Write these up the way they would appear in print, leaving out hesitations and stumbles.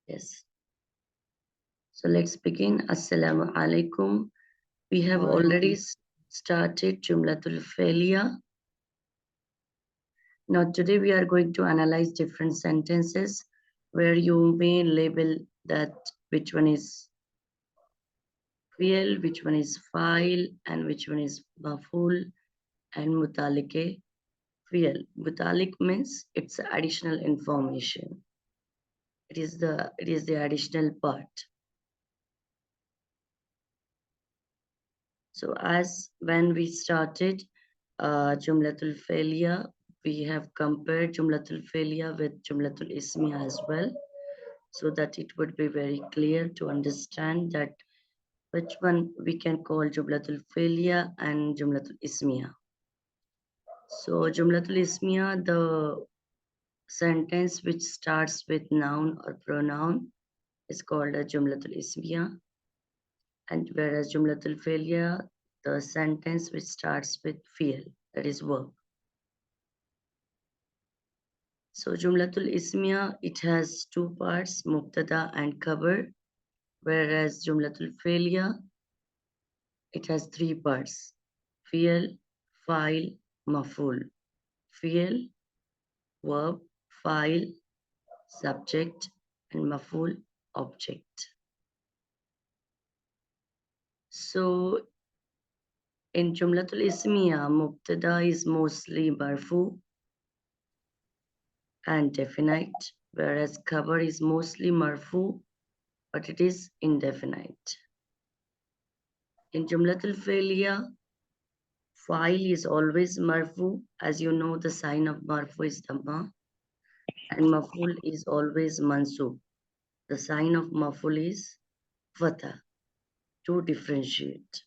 Yes. So let's begin. Assalamu alaikum. We have already started Jumlatul Failure. Now today we are going to analyze different sentences where you may label that which one is fi'l, which one is fa'il, and which one is maf'ul and mutalike fi'l. Mutalik means it's additional information. It is the additional part. So as when we started Jumlatul Failure, we have compared Jumlatul Failure with Jumlatul Ismiya as well, so that it would be very clear to understand that which one we can call Jumlatul Failure and Jumlatul Ismiya. So Jumlatul Ismiya, the sentence which starts with noun or pronoun, is called a Jumlatul Ismiya. And whereas Jumlatul Failure, the sentence which starts with fi'l, that is verb. So Jumlatul Ismiya, it has two parts, Mubtada and Khabar, whereas Jumlatul Failure, it has three parts, fi'l, fa'il, maf'ul. Fi'l, verb, fa'il, subject, and maf'ul, object. So in Jumlatul Ismiya, Mubtada is mostly marfu and definite, whereas Khabar is mostly marfu, but it is indefinite. In Jumlatul Failure, fa'il is always marfu. As you know, the sign of marfu is dhamma, and maf'ul is always mansub. The sign of maf'ul is fatha, to differentiate.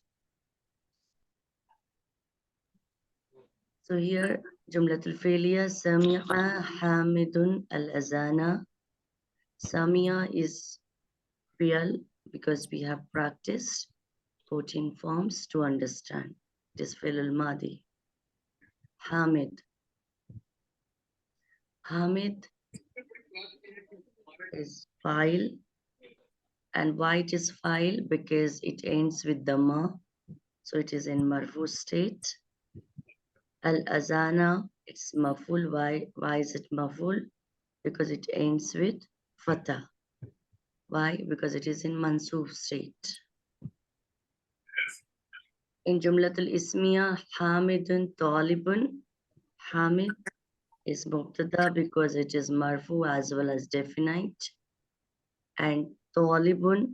So here, Jumlatul Failure, Sami'a Hamidun al-Azana. Samia is real because we have practiced 14 forms to understand. It is Fi'l al-Madi. Hamid. Hamid is file. And why it is file? Because it ends with dhamma. So it is in marfu state. Al-Azana, it's maful. Why is it maful? Because it ends with fatah. Why? Because it is in mansoob state. In Jumlatul Ismiya, Hamidun Talibun. Hamid is mubtada because it is marfu as well as definite. And Talibun,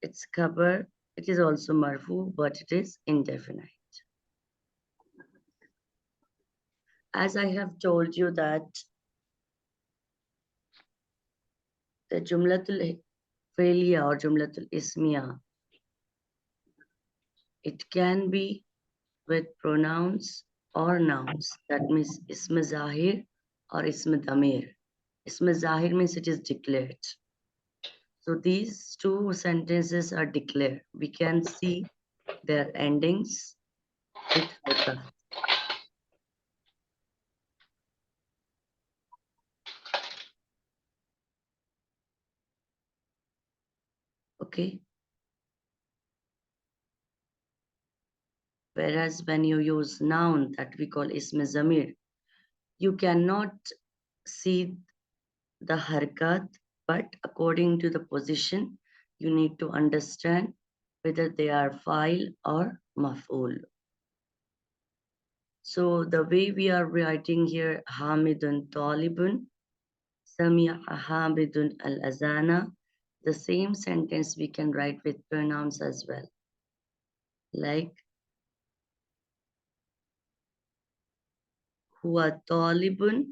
it's khabar. It is also marfu, but it is indefinite. As I have told you that the Jumlatul Failure or Jumlatul Ismiya, it can be with pronouns or nouns. That means Ism Zahir or Ism Damir. Ism Zahir means it is declared. So these two sentences are declared. We can see their endings with fatha. Okay. Whereas when you use noun that we call Ism Zamir, you cannot see the harkat, but according to the position, you need to understand whether they are fa'il or maf'ul. So the way we are writing here, Hamidun Talibun, Sami'a Hamidun al-Azana, the same sentence we can write with pronouns as well. Like, Huwa Talibun,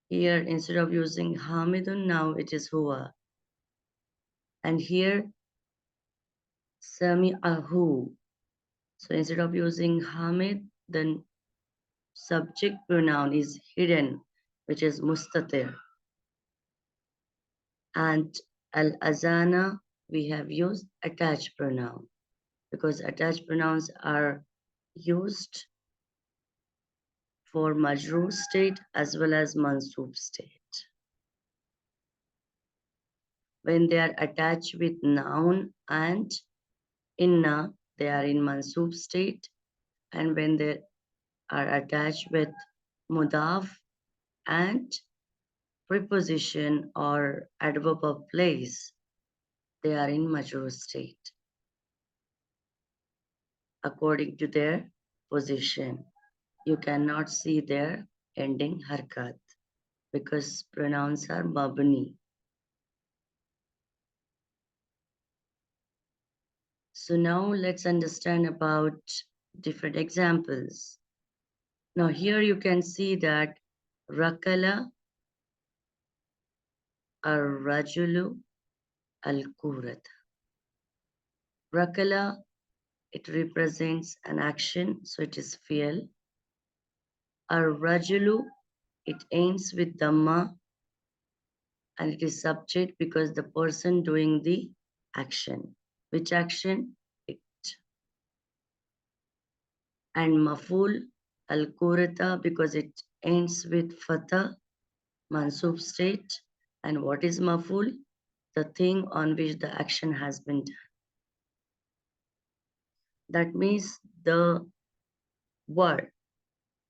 here instead of using Hamidun, now it is Huwa. And here, Sami'ahu. So instead of using Hamid, then subject pronoun is hidden, which is mustatir. And al-azana, we have used attached pronoun because attached pronouns are used for majroor state as well as mansoob state. When they are attached with noun and inna, they are in mansub state. And when they are attached with mudaf and preposition or adverb of place, they are in majrur state according to their position. You cannot see their ending harkat because pronouns are mabni. So now let's understand about different examples. Now here you can see that rakala ar-rajulu al-kurat. Rakala, it represents an action, so it is fi'l. Ar-rajulu, it ends with dhamma and it is subject because the person doing the action. Which action? It. And maful al-kurata because it ends with fatha, mansub state. And what is maful? The thing on which the action has been done. That means the word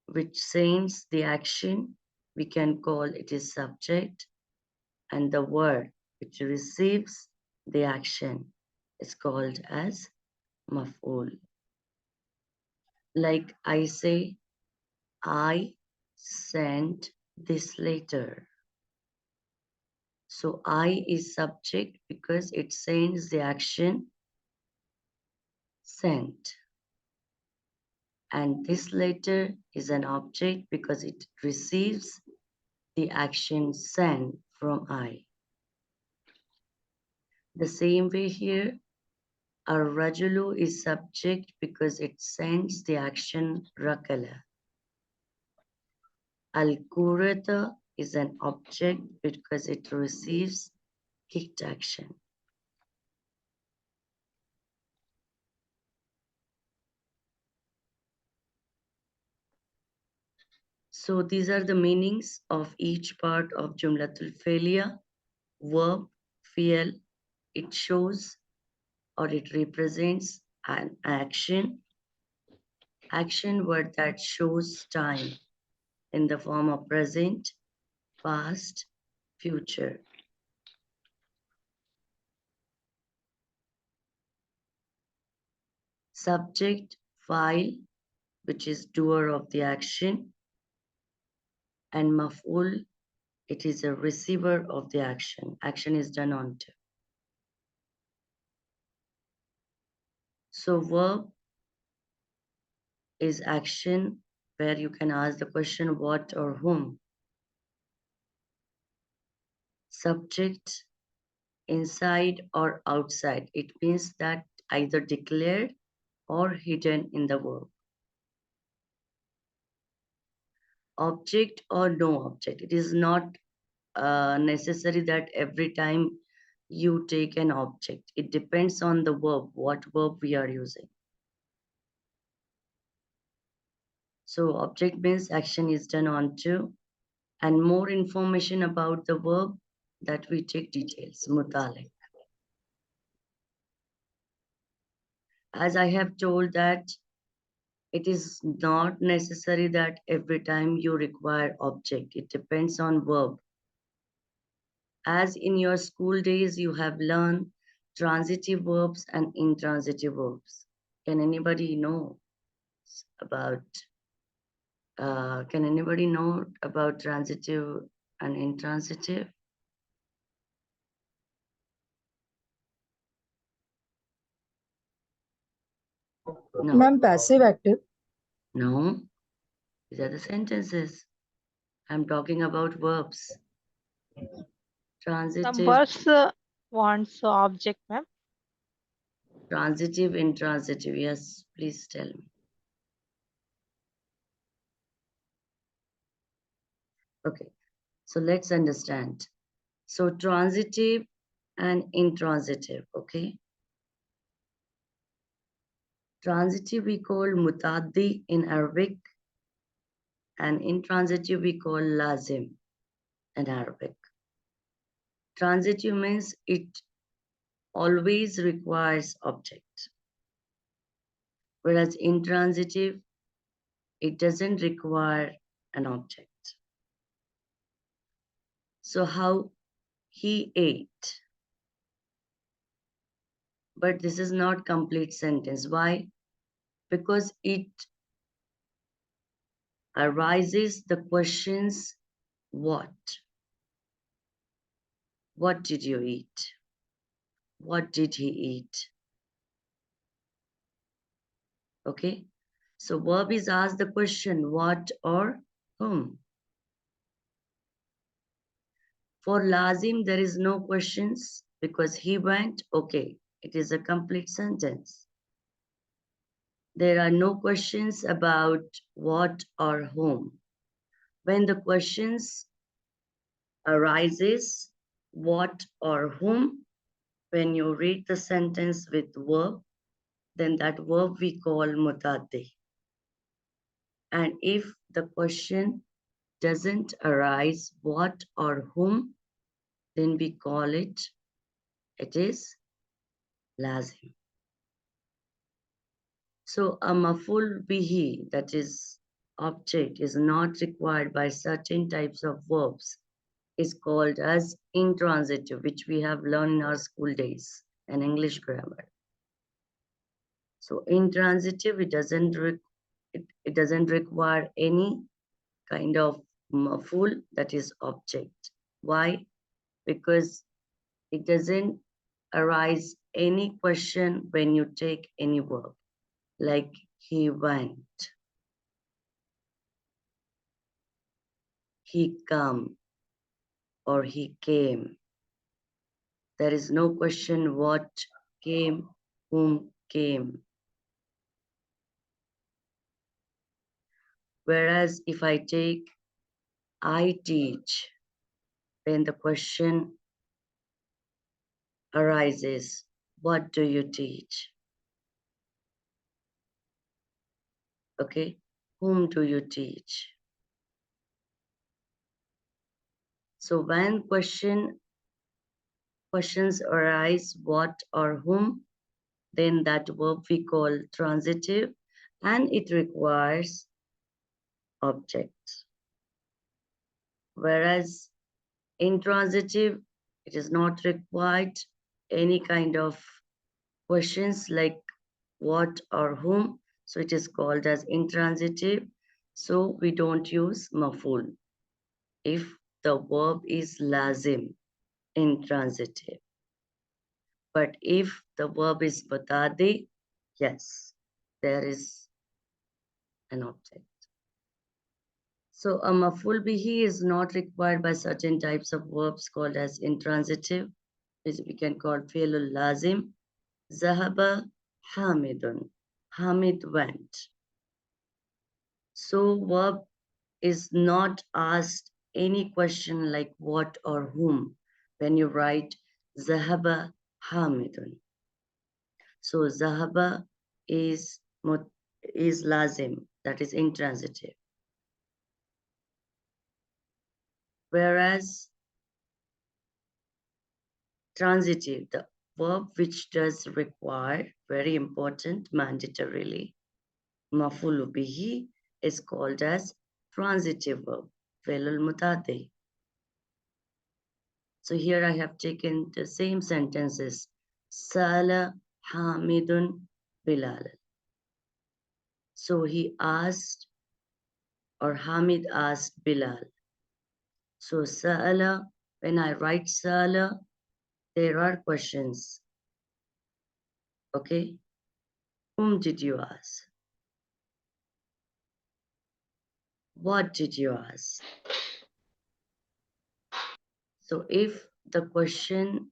which sends the action, we can call it is subject, and the word which receives the action is called as maf'ul. Like I say, I sent this letter. So I is subject because it sends the action sent. And this letter is an object because it receives the action sent from I. The same way here, ar-rajulu is subject because it sends the action rakala. Al-kurata is an object because it receives kicked action. So these are the meanings of each part of Jumlatul Failure. Verb, fi'l, it shows or it represents an action. Action word that shows time in the form of present, past, future. Subject, file, which is doer of the action. And maf'ul, it is a receiver of the action. Action is done onto. So verb is action where you can ask the question what or whom. Subject, inside or outside. It means that either declared or hidden in the verb. Object or no object. It is not necessary that every time you take an object. It depends on the verb, what verb we are using. So object means action is done onto, and more information about the verb that we take details, mutalik. As I have told that it is not necessary that every time you require object. It depends on verb. As in your school days, you have learned transitive verbs and intransitive verbs. Can anybody know about transitive and intransitive? No. Ma'am, passive active. No, these are the sentences. I'm talking about verbs. Some Transitive, words wants object, ma'am. transitive, intransitive. Yes, please tell me. Okay, so let's understand. So transitive and intransitive, okay? Transitive we call mutaddi in Arabic, and intransitive we call lazim in Arabic. Transitive means it always requires object, whereas intransitive, it doesn't require an object. So how he ate, but this is not complete sentence. Why? Because it arises the questions what? What did you eat? What did he eat? Okay. So verb is asked the question what or whom. For lazim, there is no questions because he went. Okay. It is a complete sentence. There are no questions about what or whom. When the questions arises, what or whom, when you read the sentence with verb, then that verb we call mutaddi. And if the question doesn't arise what or whom, then we call it is lazim. So a maful bihi, that is object, is not required by certain types of verbs, is called as intransitive, which we have learned in our school days and English grammar. So intransitive, it doesn't require any kind of maful, that is object. Why? Because it doesn't arise any question when you take any verb, like he went, he come, or he came. There is no question what came, whom came. Whereas if I take I teach, then the question arises, what do you teach? Okay, whom do you teach? So when questions arise, what or whom, then that verb we call transitive and it requires objects. Whereas intransitive, it is not required any kind of questions like what or whom. So it is called as intransitive. So we don't use maful if the verb is lazim, intransitive. But if the verb is batadi, yes, there is an object. So a maful bihi is not required by certain types of verbs called as intransitive, which we can call fi'lul lazim. Zahaba Hamidun. Hamid went. So verb is not asked any question like what or whom when you write Zahaba Hamidun. So Zahaba is lazim, that is intransitive. Whereas transitive, the verb which does require, very important, mandatorily, mafulu bihi, is called as transitive verb, fi'lul mutadi. So here I have taken the same sentences. Sala Hamidun Bilal. So he asked, or Hamid asked Bilal. So Sa'ala, when I write Sa'ala, there are questions. Okay? Whom did you ask? What did you ask? So if the question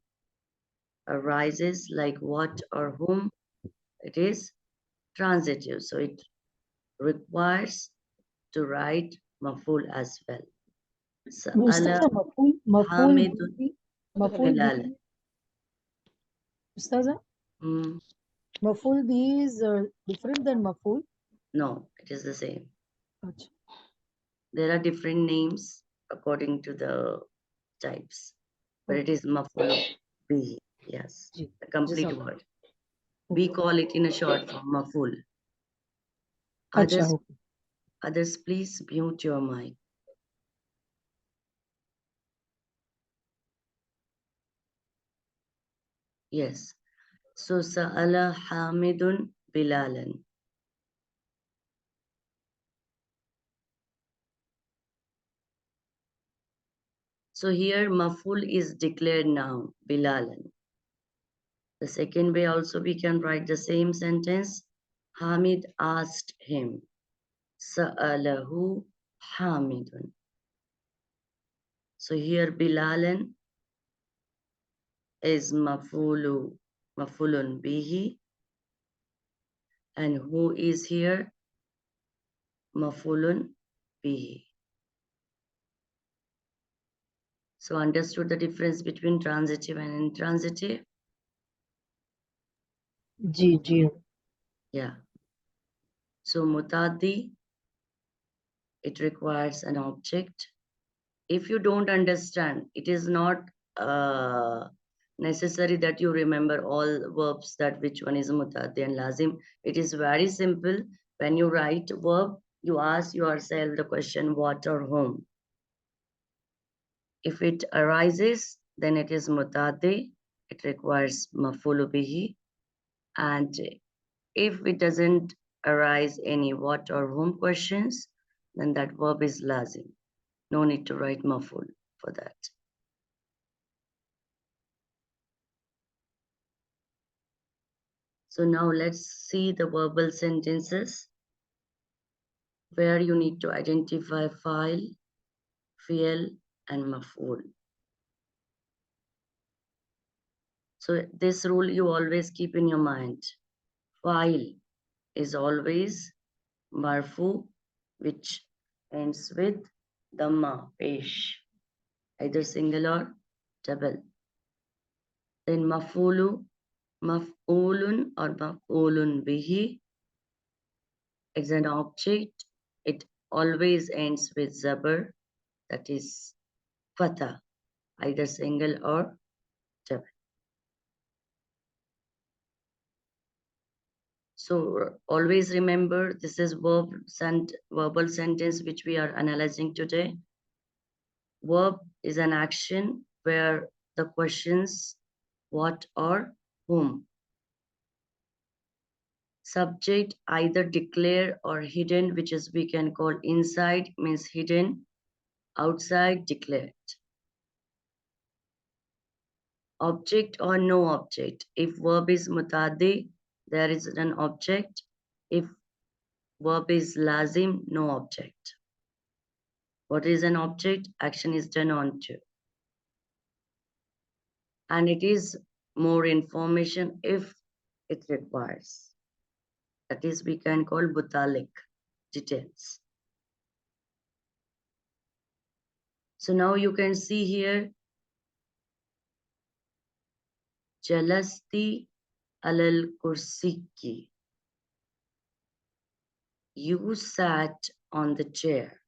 arises like what or whom, it is transitive. So it requires to write maful as well. Sa'ala أستاذة مفعول Hamidun به مفعول Bilal. به أستاذة Mm, مفعول به is different than مفعول. no, it is the same. अच्छा. There are different names according to the types. but it is maf'ul bihi. Yes, ji the complete जैसा word. We call it in a short form maf'ul. अच्छा Others, okay others, please mute your mic. Yes. So Sa'ala Hamidun Bilalan. So here maf'ul is declared noun, Bilalan. The second way also we can write the same sentence. Hamid asked him. Sa'alahu Hamidun. So here Bilalan is maf'ulun bihi, and who is here? Maf'ulun bihi. So understood the difference between transitive and intransitive? जी जी Yeah. So mutaddi, it requires an object. If you don't understand, it is not necessary that you remember all verbs that which one is mutaddi and lazim. It is very simple. When you write verb, you ask yourself the question what or whom. If it arises, then it is mutaddi. It requires maf'ulu bihi. And if it doesn't arise any what or whom questions, then that verb is lazim. No need to write maf'ul for that. So now let's see the verbal sentences where you need to identify file, fi'l, and maf'ul. So this rule you always keep in your mind. File is always marfu, which ends with dhamma, pesh, either single or double. Then maf'ulun or maf'ulun bihi is an object. It always ends with zabar, that is fatha, either single or double. So always remember this is verbal sentence which we are analyzing today. Verb is an action where the questions what or whom. Subject either declare or hidden, which is we can call inside means hidden, outside declared. Object or no object. If verb is mutaddi, there is an object. If verb is lazim, no object. What is an object? Action is done on to. And it is more information if it requires. That is we can call butalik details. So now you can see here Jalasti alal kursiki. You sat on the chair.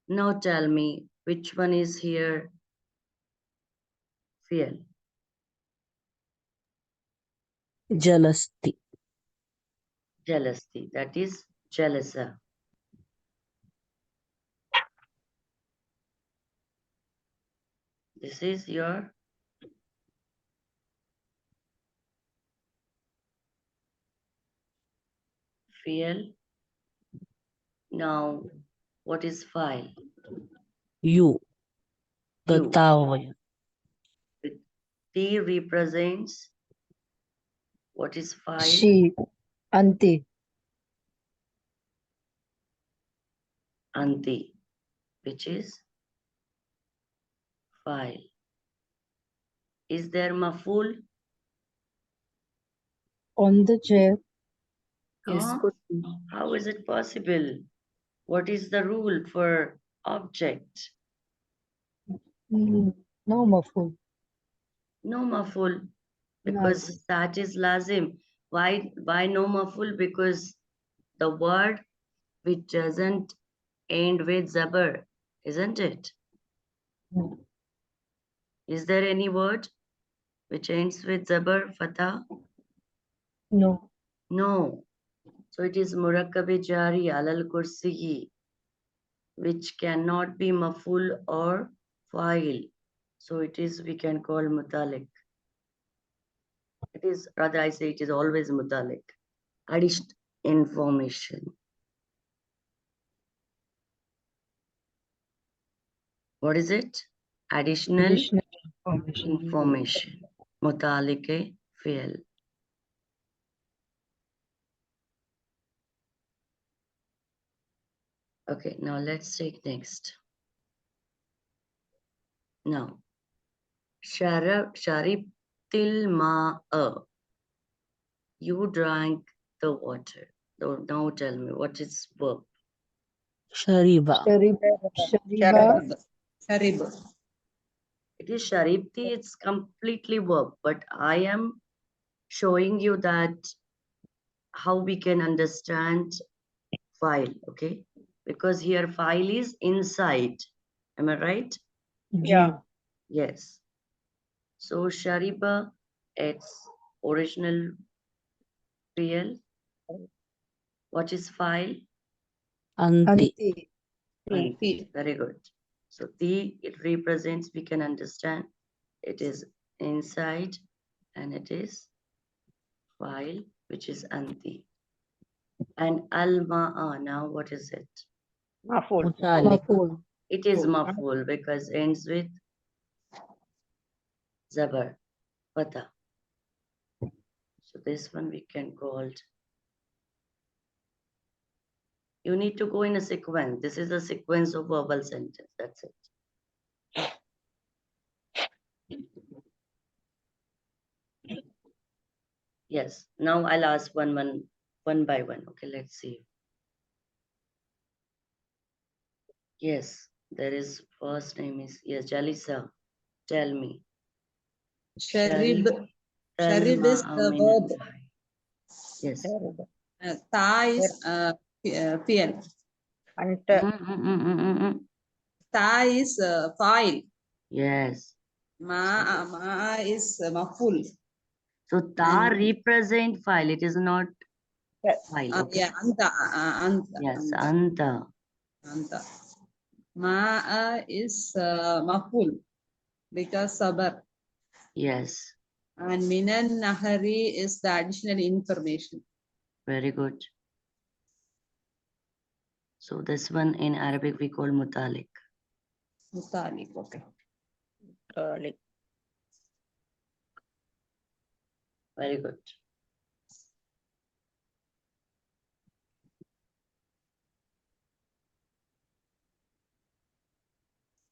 Now tell me which one is here fi'l. जलस्ती Jealousy. That is jalasa. This is your fi'l. Now, what is file? You the You. towel With T represents what is file? she anti Anti, which is file. Is there maful? on the chair is Huh? How is it possible? What is the rule for object? no maful No maful, because that is lazim. Why no maful? Because the word which doesn't end with zabar, isn't it? Is there any word which ends with zabar, fatha? No. No. So it is murakkabi jari alal kursiyi, which cannot be maful or fa'il. So it is, we can call mutalik. It is, rather I say it is always mutalik. Additional information. What is it? Additional Additional information. information. Mutalike fi'l. Okay, now let's take next. Now, sharibtil ma'a. You drank the water. Now tell me, what is verb? Shariba. Shariba. Sharib. It is sharibti, it's completely verb, but I am showing you that how we can understand file, okay? Because here file is inside. Am I right? Yeah. Yes. So shariba, its original PL. What is file? Anti. Anti. Anti. Very good. So the, it represents, we can understand, it is inside and it is file, which is anti. And al-ma'a, now what is it? Mutalik. Maful. It is maful because ends with zabar, fatha. So this one we can call. You need to go in a sequence. This is a sequence of verbal sentence. That's it. Yes. Now I'll ask one by one. Okay, let's see. Yes, there is first name is, yes, Jalisa. Tell me. Sharib. Sharib is the verb. Yes. Ta is fi'l. Ta is fa'il. Yes. Ma is maful. So ta And- represent file. It is not file. Okay. Yeah, anta. Anta. Yes, Anta. anta. Anta. Ma is maful because sabar. Yes. And minan nahari is the additional information. Very good. So this one in Arabic we call mutalik. Mutalik, okay. Very good.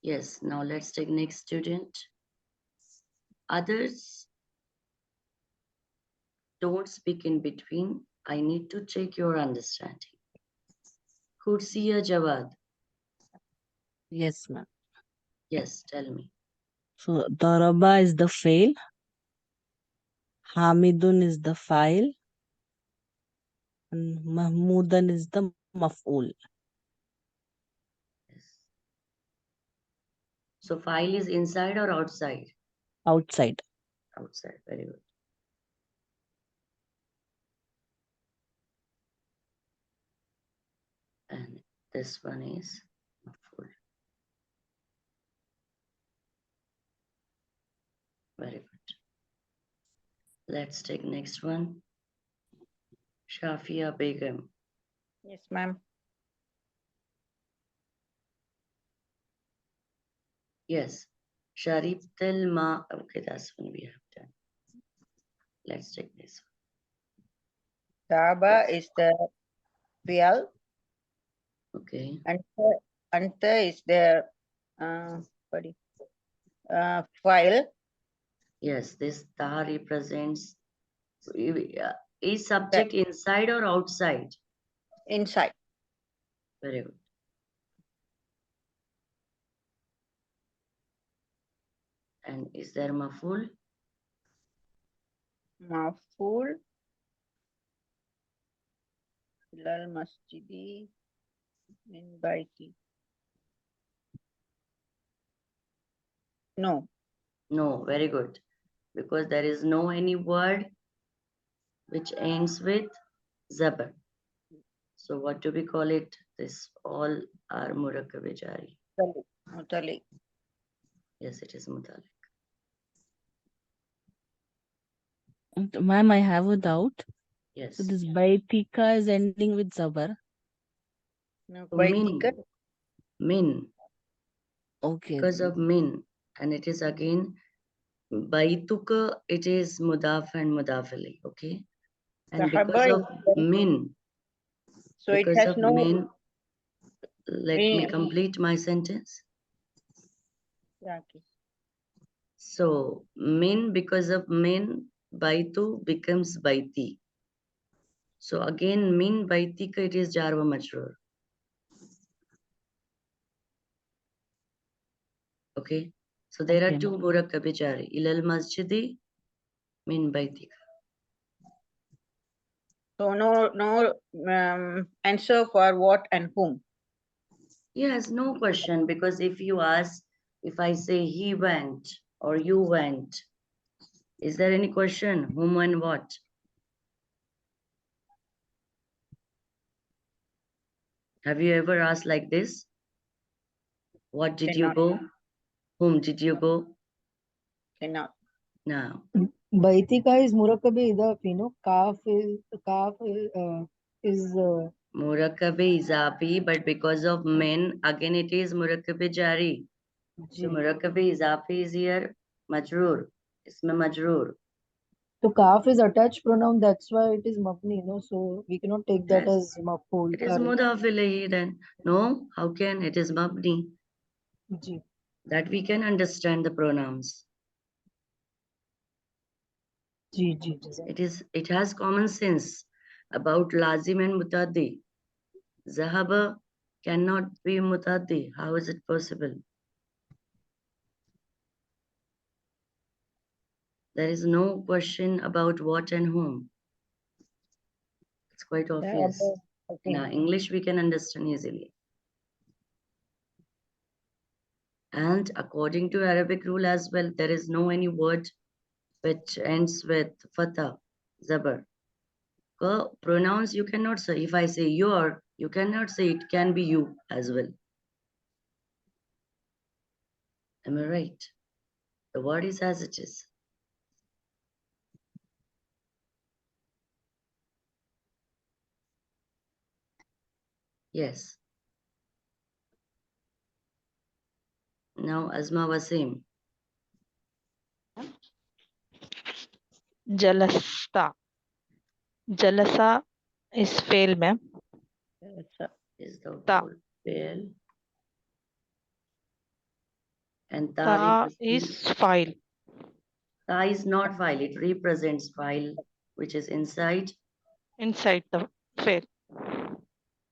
Yes, now let's take next student. Others don't speak in between. I need to check your understanding. Kursiya Jawad. Yes, ma'am. Yes, tell me. So Daraba is the fail. Hamidun is the file. And Mahmudan is the maf'ul. Yes. So file is inside or outside? Outside. Outside. Very good. And this one is full. Very good. Let's take next one. Shafia Begum. Yes, ma'am. Yes. Sharif Ma. Okay, that's one we have done. Let's take this Daba is the real. one. Okay. Anta is the file. Yes, this ta represents, is subject inside or outside? Inside. Very good. And is there maful? Maful. Ilal masjidi min baiti. No. No, very good. Because there is no any word which ends with zabar. So what do we call it? This all are murakkab jari. Mutali. Yes, it is mutalik. Ma'am, I have a doubt. Yes. So this Baitika is ending with Zabar. No, So min, Vaitika. min, Okay. because of min, and it is again baituka. It is mudaf and mudafali. Okay, and because Sahaba of is min, so it because has of no min, let me meaning. complete my sentence. Yeah, okay. So min, because of min, baitu becomes baiti. So again min baitika, it is jar wa majrur. Okay, so there Okay, are two murakkabi jari. Ilal masjidi min baitika. So no answer for what and whom. Yes, no question, because if you ask, if I say he went or you went, is there any question? Whom and what? Have you ever asked like this? What did you Cannot. go? Whom did you go? Cannot. Now, Baitika is Murakkabi Idafi, no? Kaf is Murakkabi Izafi, but because of men, again it is Murakkabi Jari. So Murakkabi Izafi is here, Majroor. Isme Majroor. So Kaf is attached pronoun, that's why it is Mabni, no? So we cannot take that Yes. as Maf'ul. It is Mudaf ilayhi then. No, how can? It is Mabni. Ji. That we can understand the pronouns. Ji, ji, It has common sense about lazim and mutaddi. Zahaba cannot be mutaddi. How is it possible? There is no question about what and whom. It's quite obvious. In Okay. English, we can understand easily. And according to Arabic rule as well, there is no any word which ends with fatha, zabar. Pronouns you cannot say. If I say your, you cannot say it can be you as well. Am I right? The word is as it is. Yes. Now Azma Wasim. Jalasta. Jalasa is fail, ma'am. Is the Ta. whole fail. And Ta is file. Ta is not file. It represents file, which is inside. Inside the fail.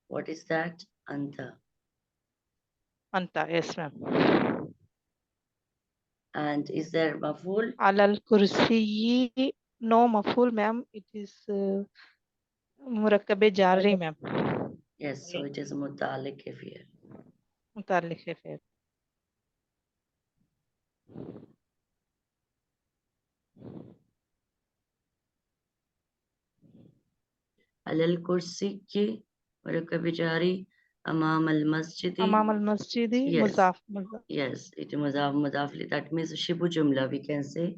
What is that? Anta. Anta, yes, ma'am. And is there maful? Alal kursi, no maful, ma'am. It is murakkabe jari, ma'am. Yes, so it is mutalik here. Mutallik hai fail. Alal kursi ki murakabijari amam al masjidi. Amam al masjidi, Yes. muzaf. Yes, it is mudafli. That means shibu jumla. We can say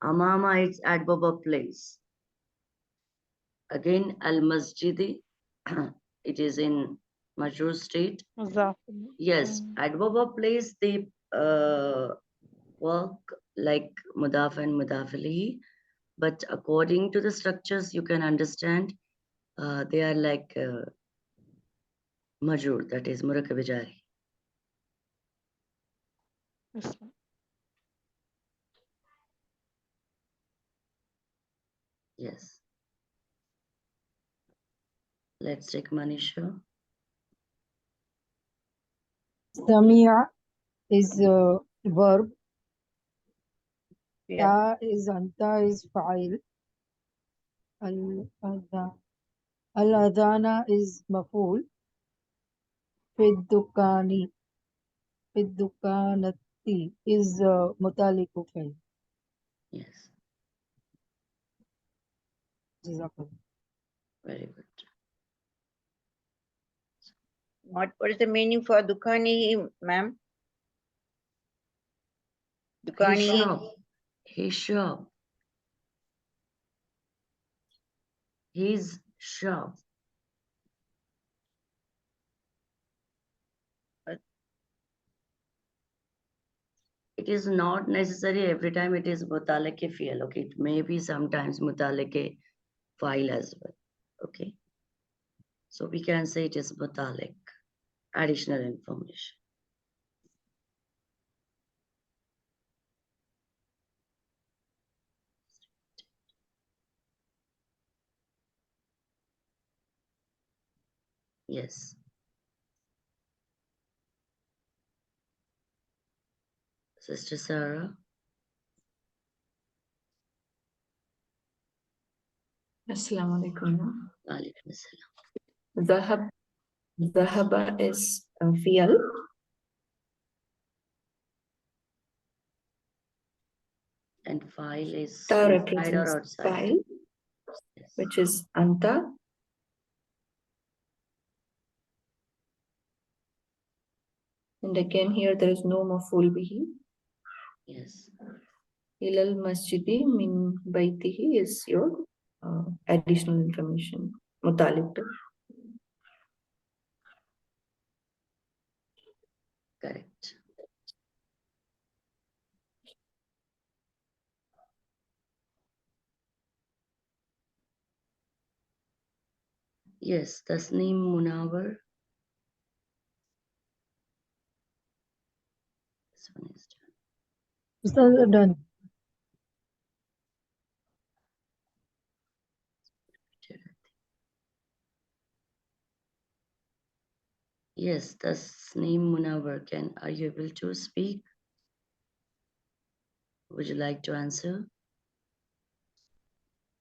amama. It's adverb of place. Again, al masjidi. It is in majrur state. Muzaf. Yes, adverb of place. They work like mudaf and mudafali. But according to the structures, you can understand they are like majrur. That is murakabijari. Yes, ma'am. Yes. Let's take Manisha. Samia is verb. Yeah. Ta is Anta is fa'il. Al-adana is maf'ul. Fid dukani. Fid dukanat T is mutaliku fa'il. Yes, Jazakallah. very good. What is the meaning for Dukani, ma'am? His Dukani. shop. His shop. His shop. It is not necessary every time it is mutalake fi'il. Okay, it may be sometimes mutalake file as well. Okay, so we can say it is mutalik. Additional information. Yes. Sister Sarah. Assalamu alaikum. Alaikum assalam. Zahaba is fi'al. And file is Ta inside or represents outside. file, Yes. which is anta. And again here there is no maf'ul bihi. Yes. Ilal masjidi min baitihi is your additional information. Mutalik. Correct. Yes, Tasneem Munawar. This one is done. Ustaz, done. Yes, Tasneem Munawar. Are you able to speak? Would you like to answer?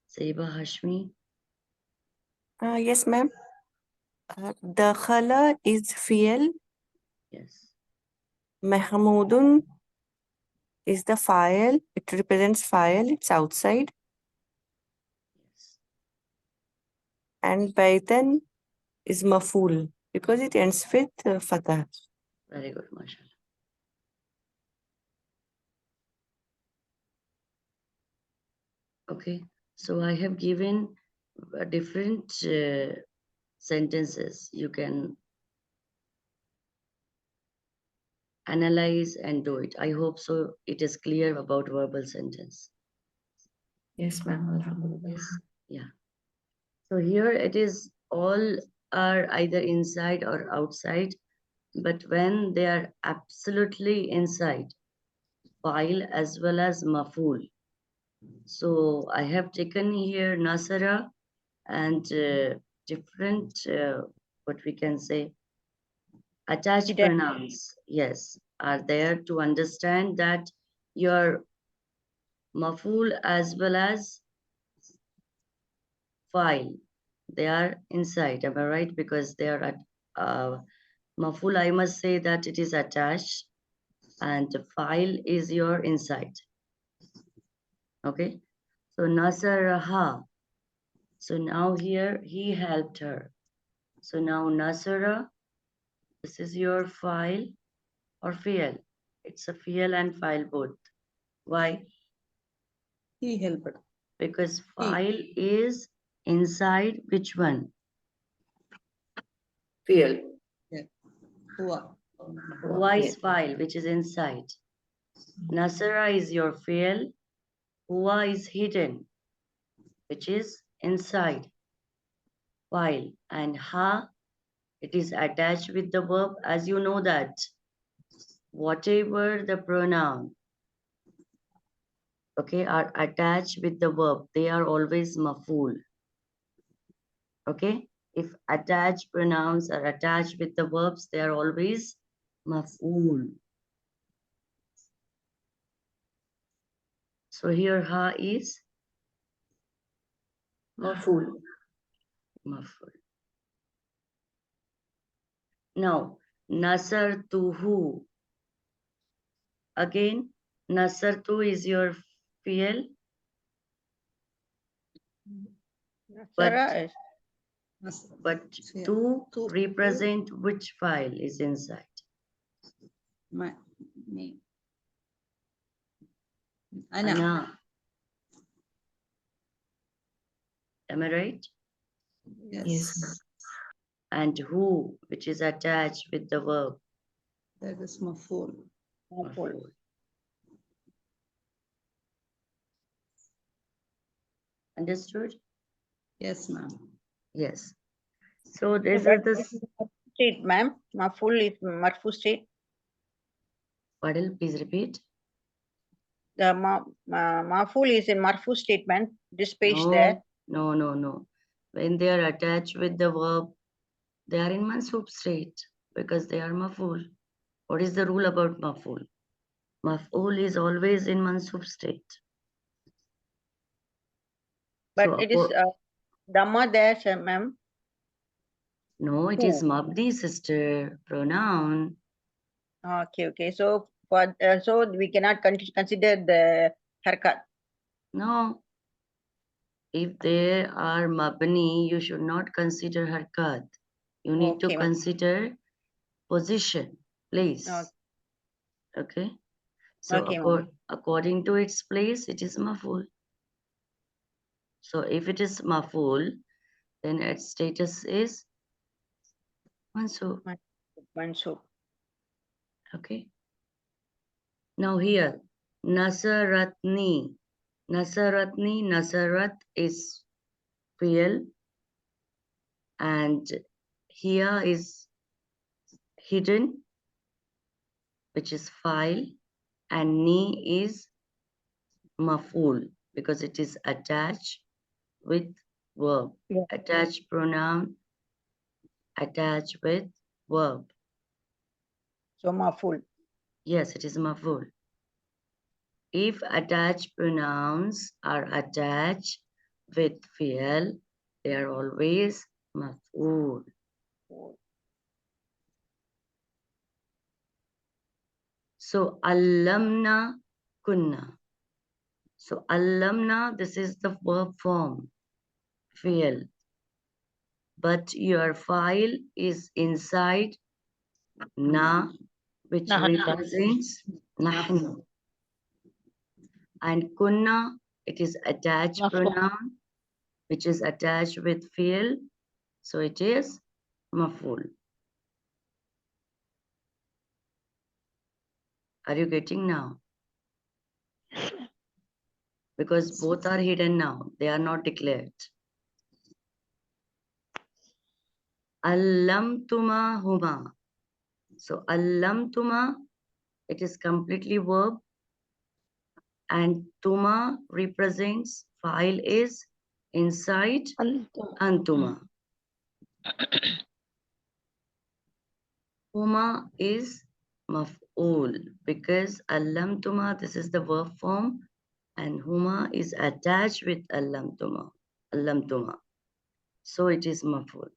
Saiba Hashmi. Yes, ma'am. Dakhala is fi'l. Yes. Mahmudun is the file. It represents file. It's outside. Yes. And Baitan is maful because it ends with fatah. Very good, mashallah. Okay, so I have given different sentences. You can analyze and do it. I hope so. It is clear about verbal sentence. Yes, ma'am. Alhamdulillah. Yes. Yeah. So here it is all are either inside or outside, but when they are absolutely inside, file as well as maful. So I have taken here Nasara and different, what we can say, attached Hidden. pronouns, yes, are there to understand that your maful as well as file, they are inside, am I right? Because they are at maful, I must say that it is attached and the file is your inside. Okay, so Nasaraha. So now here he helped her. So now Nasara, this is your file or fi'al. It's a fi'al and file both. Why? He helped. Because file is inside which one? Fi'al. Huwa. Huwa is file, which is inside. Nasara is your fi'al. Huwa is hidden, which is inside file. And ha, it is attached with the verb. As you know that whatever the pronoun, okay, are attached with the verb, they are always maful. Okay, if attached pronouns are attached with the verbs, they are always maf'ul. So here ha is Maful. maf'ul. Now nasar tuhu. Again, nasartu is your fi'l, but Nasara is but Fi'l. to To- represent which file is inside. My name. Ana. Ana. Am I right? Yes. And who, which is attached with the verb. That is maful. maful. Maf'ul. Understood? Yes, ma'am. Yes. So this But is this. state, ma'am. Maful is marfu state. Pardon, please repeat. The maful is in marfu statement. This page there. No. When they are attached with the verb, they are in mansub state because they are maf'ul. What is the rule about maf'ul? Maf'ul is always in mansub state. But So, it is Dhamma there, sir, ma'am. no, it Who? is mabni, sister, pronoun. Okay. So for so we cannot consider the harkat. No. If they are mabni, you should not consider harkat. You need to Okay, ma'am. consider position, place. Okay. So Okay, ma'am. according to its place, it is maf'ul. So if it is maf'ul, then its status is mansub. Mansub. Okay. Now here, nasaratni. Nasarat is fi'l, and here is hidden, which is file, and ni is maf'ul because it is attached with verb. Yeah. Attached pronoun attached with verb. So maful. Yes, it is maf'ul. If attached pronouns are attached with fi'l, they are always maf'ul. So allamna kunna. So allamna, this is the verb form, fi'l. But your file is inside na, which Nahnu. represents nahnu. And kunna, it is attached Maf'ul. pronoun, which is attached with fi'l. So it is maf'ul. Are you getting now? Because both are hidden now. They are not declared. Allamtuma huma. So allamtuma, it is completely verb. And tuma represents file is inside Antum. antuma. Huma is maf'ul because allamtuma, this is the verb form, and huma is attached with allamtuma. Allamtuma. So it is maf'ul.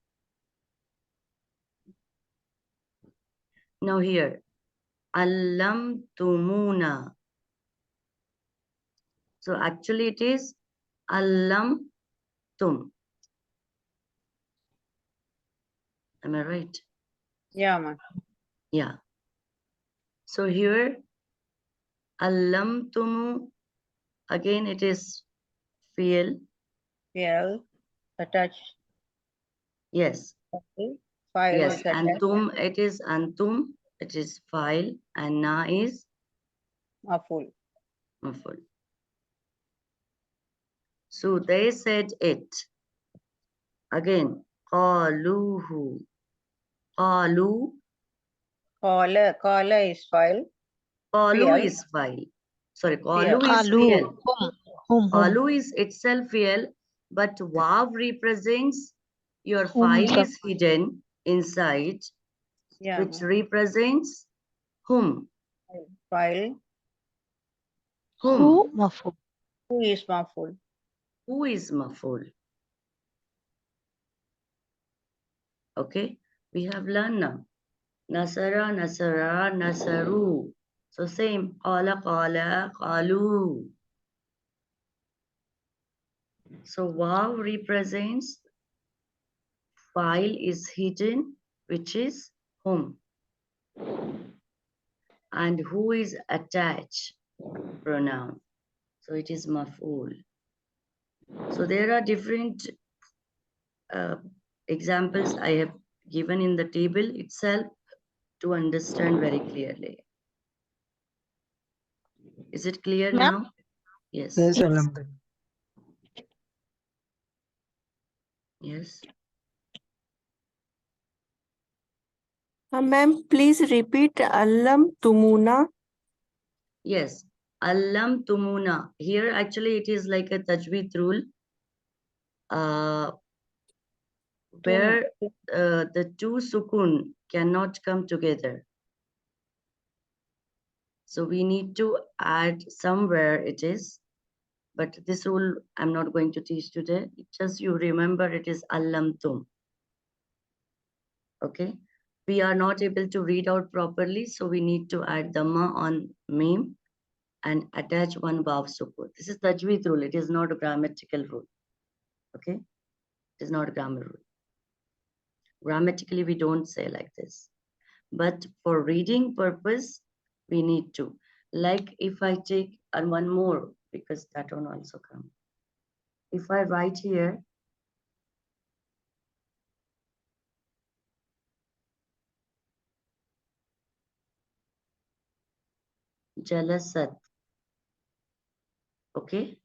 Now here, allamtumuna. So actually it is allamtum. Am I right? Yeah, ma'am. Yeah. So here, allamtumu, again it is fi'l. PL attached. Yes. Okay. File Yes. is attached. Antum, it is antum, it is file, and na is Maful. maful. So they said it. Again, qaluhu. Qalu, Caller is file. qalu PL. is file. Sorry, PL. qalu is Qalu. fi'l. Hum. Qalu is itself fi'l, but wav represents your Hum. file is hidden inside, Yeah, which ma'am. represents whom? File. Whom? Who? Maf'ul. Who is maful? Who is maf'ul? Okay, we have learned now. Nasara, nasaru. So same, qala, qala, qalu. So waw represents file is hidden, which is whom, and who is attached pronoun. So it is maf'ul. So there are different examples I have given in the table itself to understand very clearly. Is it clear Ma'am? now? Yes. Yes, Alhamdulillah. Yes. Ma'am, please repeat Allam Tumuna. Yes. Allam tumuna. Here actually it is like a tajweed rule where the two sukun cannot come together. So we need to add somewhere it is, but this rule I'm not going to teach today. Just you remember it is allam tum. Okay. We are not able to read out properly, so we need to add dhamma on mim and attach one vav sukun. This is tajweed rule. It is not a grammatical rule. Okay. It is not a grammar rule. Grammatically, we don't say like this. But for reading purpose, we need to. Like if I take and one more, because that one also comes. If I write here, jalasat, okay?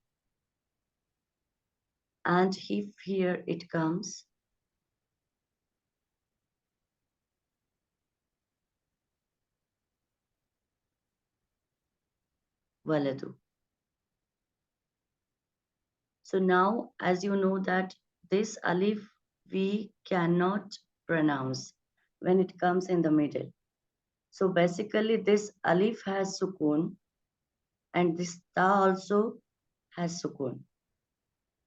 And if here it comes, waladu. So now, as you know that this alif we cannot pronounce when it comes in the middle. So basically this alif has sukun and this ta also has sukun.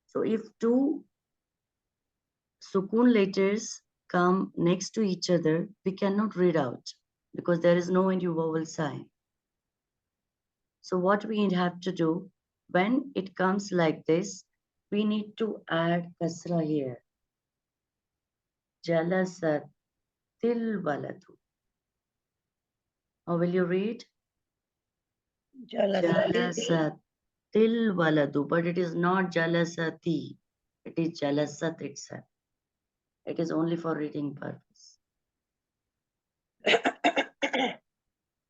So if two sukun letters come next to each other, we cannot read out because there is no any vowel sign. So what we have to do, when it comes like this, we need to add kasra here. Jalasat til waladu. How will you read? Jalasat til waladu, but it is not jalasati. It is jalasat itself. It is only for reading purpose.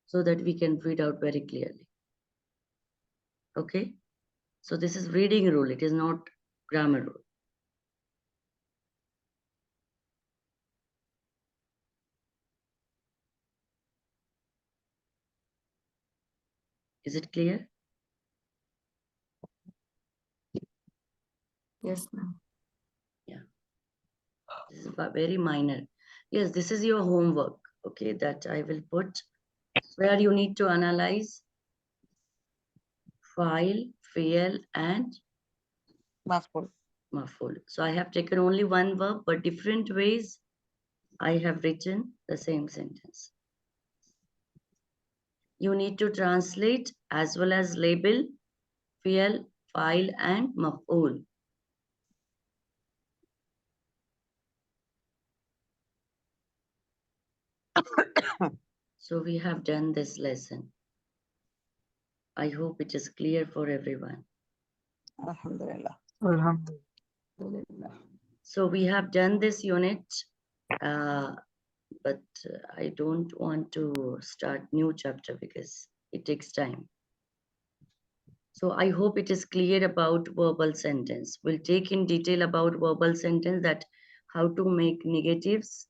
So that we can read out very clearly. Okay? So this is reading rule. It is not grammar rule. Is it clear? Yes, ma'am. This is very minor. Yes, this is your homework. Okay, that I will put where you need to analyze file, fi'l, and Maf'ul. maf'ul. So I have taken only one verb, but different ways I have written the same sentence. You need to translate as well as label fi'l, file, and maf'ul. So we have done this lesson. I hope it is clear for everyone. Alhamdulillah. Alhamdulillah. So we have done this unit, but I don't want to start new chapter because it takes time. So I hope it is clear about verbal sentence. We'll take in detail about verbal sentence, that how to make negatives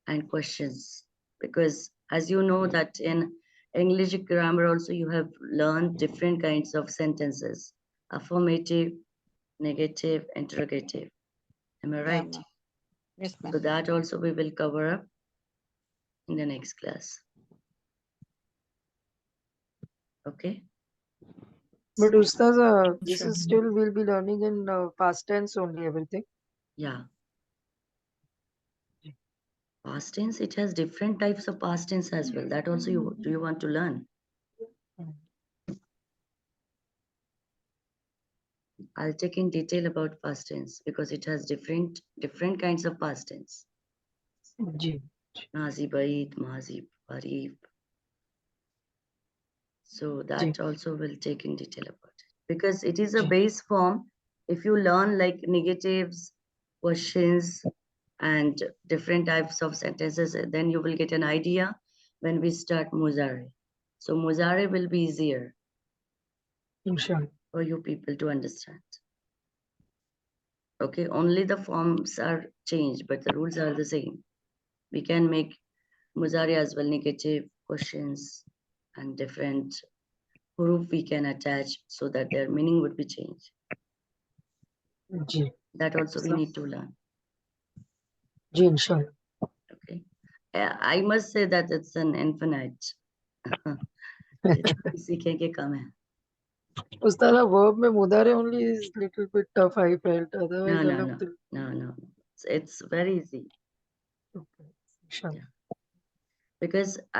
and questions. Because as you know that in English grammar also you have learned different kinds of sentences. Affirmative, negative, interrogative. Am I right? ma'am. Yes, ma'am. So that also we will cover up in the next class. Okay? But Ustaz, this is still we'll be learning in past tense only everything. Yeah. Past tense, it has different types of past tense as well. That also do you want to learn? I'll take in detail about past tense because it has different kinds of past tense. जी Mazi Bait, Mazi Parib. So that also will take in detail about it because it is a जी base form. If you learn like negatives, questions, and different types of sentences, then you will get an idea when we start Muzare. So Muzare will be easier इंशाल्लाह for you people to understand. Okay, only the forms are changed, but the rules are the same. We can make Muzari as well, negative questions and different huruf we can attach so that their meaning would be changed. जी That also we need to learn. जी इंशाल्लाह Okay. I must say that it's an infinite. सीखेंगे कम है. Ustad, verb में mudare only is little bit tough I felt. No, Otherwise, no, no, alhamdulillah. no, no. It's very easy Okay. Inshallah. because